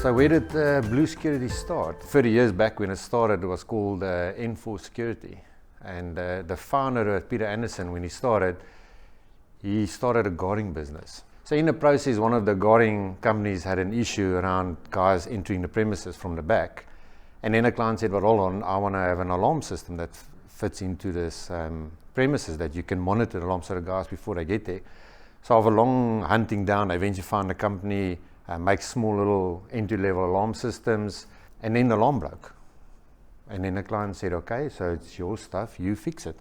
So where did Blue Security start? 30 years back when it started, it was called N4 Security. And the founder, Peter Anderson, when he started a guarding business. So in the process, one of the guarding companies had an issue around guys entering the premises from the back. And then a client said, well, hold on, I want to have an alarm system that fits into this premises that you can monitor the alarms of the guys before they get there. So after long hunting down, I eventually found a company, make small little entry-level alarm systems, and then the alarm broke. And then the client said, okay, so it's your stuff, you fix it.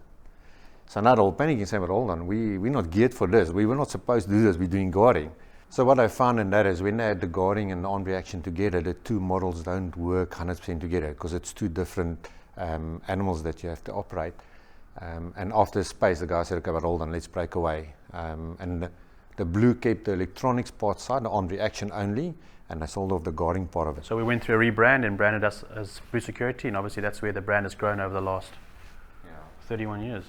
So now they're all panicking and saying, but hold on, we're not geared for this. We were not supposed to do this, we're doing guarding. So what I found in that is when they had the guarding and the armed reaction together, the two models don't work 100% together because it's two different animals that you have to operate. And after a space, the guy said, okay, but hold on, let's break away. And the Blue kept the electronics part side, the armed reaction only, and they sold off the guarding part of it. So we went through a rebrand and branded us as Blue Security, and obviously that's where the brand has grown over the last 31 years.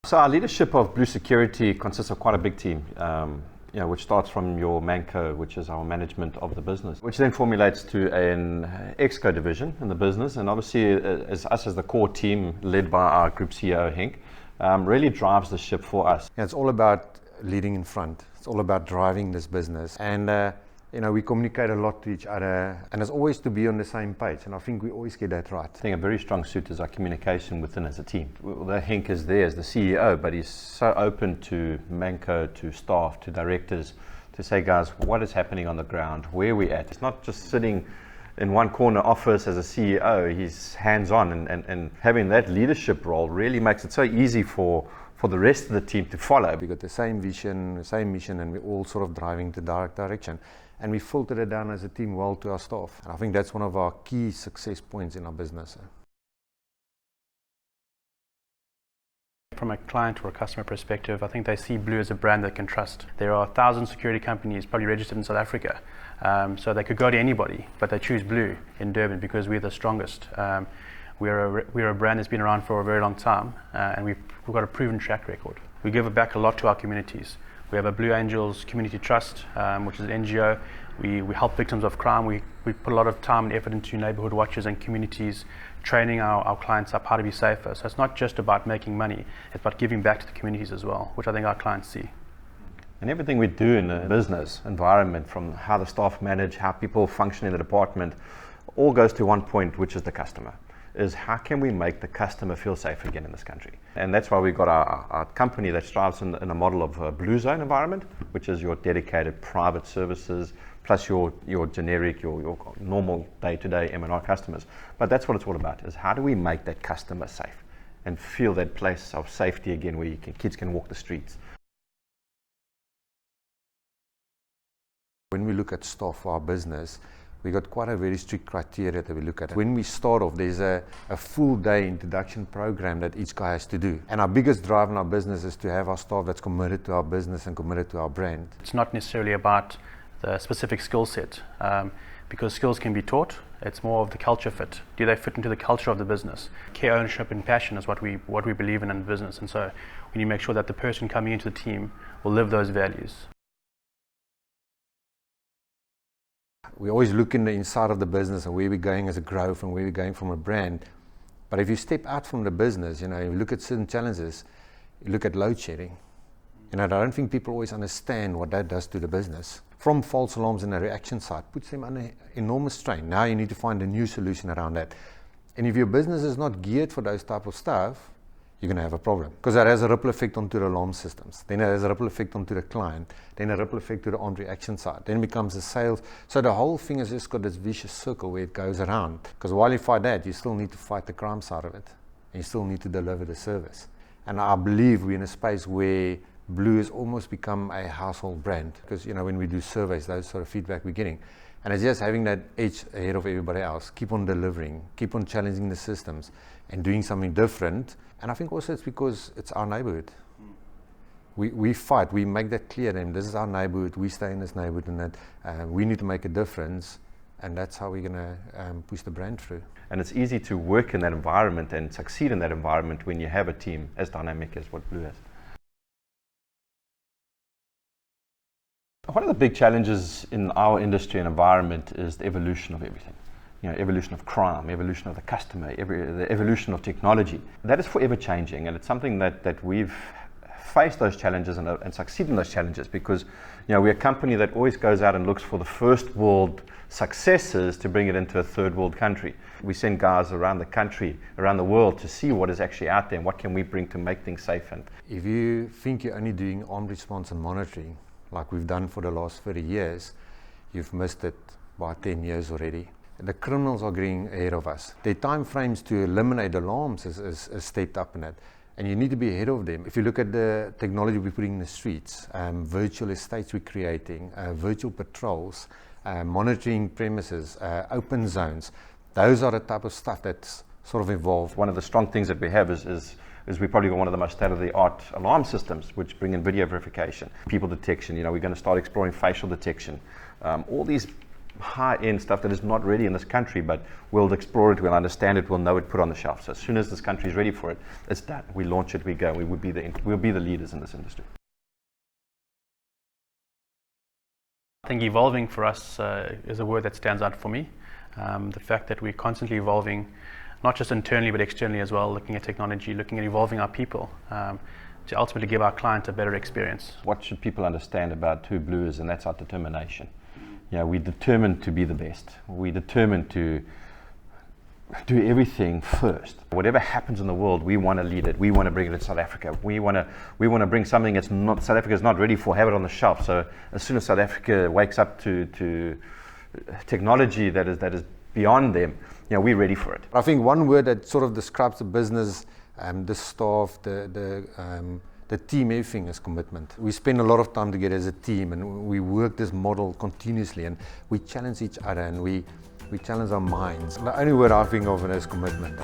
So our leadership of Blue Security consists of quite a big team, which starts from your Manco, which is our management of the business, which then formulates to an Exco division in the business, and obviously as us as the core team led by our group CEO Henk, really drives the ship for us. It's all about leading in front. It's all about driving this business, and we communicate a lot to each other, and it's always to be on the same page, and I think we always get that right. I think a very strong suit is our communication within as a team. Although Henk is there as the CEO, but he's so open to Manco, to staff, to directors, to say, guys, what is happening on the ground, where are we at? It's not just sitting in one corner office as a CEO, he's hands-on, and having that leadership role really makes it so easy for the rest of the team to follow. We've got the same vision, the same mission, and we're all sort of driving the direct direction. And we filtered it down as a team well to our staff. And I think that's one of our key success points in our business. From a client or a customer perspective, I think they see Blue as a brand they can trust. There are 1,000 security companies probably registered in South Africa. So they could go to anybody, but they choose Blue in Durban because we're the strongest. We're a brand that's been around for a very long time, and we've got a proven track record. We give back a lot to our communities. We have a Blue Angels Community Trust, which is an NGO. We help victims of crime. We put a lot of time and effort into neighborhood watches and communities, training our clients up how to be safer. So it's not just about making money, it's about giving back to the communities as well, which I think our clients see. And everything we do in the business environment, from how the staff manage, how people function in the department, all goes to one point, which is the customer. Is how can we make the customer feel safe again in this country? And that's why we've got our company that strives in a model of a Blue Zone environment, which is your dedicated private services, plus your generic, your normal day-to-day M&R customers. But that's what it's all about, is how do we make that customer safe and feel that place of safety again where kids can walk the streets. When we look at staff for our business, we got quite a very strict criteria that we look at. When we start off, there's a full day introduction program that each guy has to do. And our biggest drive in our business is to have our staff that's committed to our business and committed to our brand. It's not necessarily about the specific skill set, because skills can be taught. It's more of the culture fit. Do they fit into the culture of the business? Care, ownership, and passion is what we believe in business. And so we need to make sure that the person coming into the team will live those values. We always look in the inside of the business and where we're going as a growth and where we're going from a brand. But if you step out from the business, you look at certain challenges, you look at load shedding. I don't think people always understand what that does to the business. From false alarms in the reaction side, puts them under enormous strain. Now you need to find a new solution around that. And if your business is not geared for those type of stuff, you're going to have a problem. Because that has a ripple effect onto the alarm systems. Then it has a ripple effect onto the client. Then a ripple effect to the armed reaction side. Then it becomes a sales. So the whole thing has just got this vicious circle where it goes around. Because while you fight that, you still need to fight the crime side of it. And you still need to deliver the service. And I believe we're in a space where Blue has almost become a household brand. Because when we do surveys, those sort of feedback we're getting. And it's just having that edge ahead of everybody else. Keep on delivering. Keep on challenging the systems. And doing something different. And I think also it's because it's our neighborhood. We fight, we make that clear, and this is our neighborhood, we stay in this neighborhood, and that we need to make a difference, and that's how we're going to push the brand through. And it's easy to work in that environment and succeed in that environment when you have a team as dynamic as what Blue has. One of the big challenges in our industry and environment is the evolution of everything. You know, evolution of crime, evolution of the customer, the evolution of technology. That is forever changing, and it's something that we've faced those challenges and succeed in those challenges, because we're a company that always goes out and looks for the first world successes to bring it into a third world country. We send guys around the country, around the world, to see what is actually out there and what can we bring to make things safe. And if you think you're only doing armed response and monitoring, like we've done for the last 30 years, you've missed it by 10 years already. The criminals are getting ahead of us. Their time frames to eliminate alarms is stepped up in it, and you need to be ahead of them. If you look at the technology we're putting in the streets, virtual estates we're creating, virtual patrols, monitoring premises, open zones, those are the type of stuff that's sort of evolved. One of the strong things that we have is we've probably got one of the most state-of-the-art alarm systems, which bring in video verification, people detection. We're going to start exploring facial detection. All these high-end stuff that is not ready in this country, but we'll explore it, we'll understand it, we'll know it, put on the shelf. So as soon as this country is ready for it, it's done. We launch it, we go. We'll be the leaders in this industry. I think evolving for us is a word that stands out for me. The fact that we're constantly evolving, not just internally but externally as well, looking at technology, looking at evolving our people to ultimately give our client a better experience. What should people understand about Two Blue is, and that's our determination. We're determined to be the best. We're determined to do everything first. Whatever happens in the world, we want to lead it. We want to bring it to South Africa. We want to bring something that's not South Africa's not ready for, have it on the shelf. So as soon as South Africa wakes up to technology that is beyond them, we're ready for it. I think one word that sort of describes the business, the staff, the team, everything is commitment. We spend a lot of time together as a team, and we work this model continuously, and we challenge each other, and we challenge our minds. The only word I think of is commitment.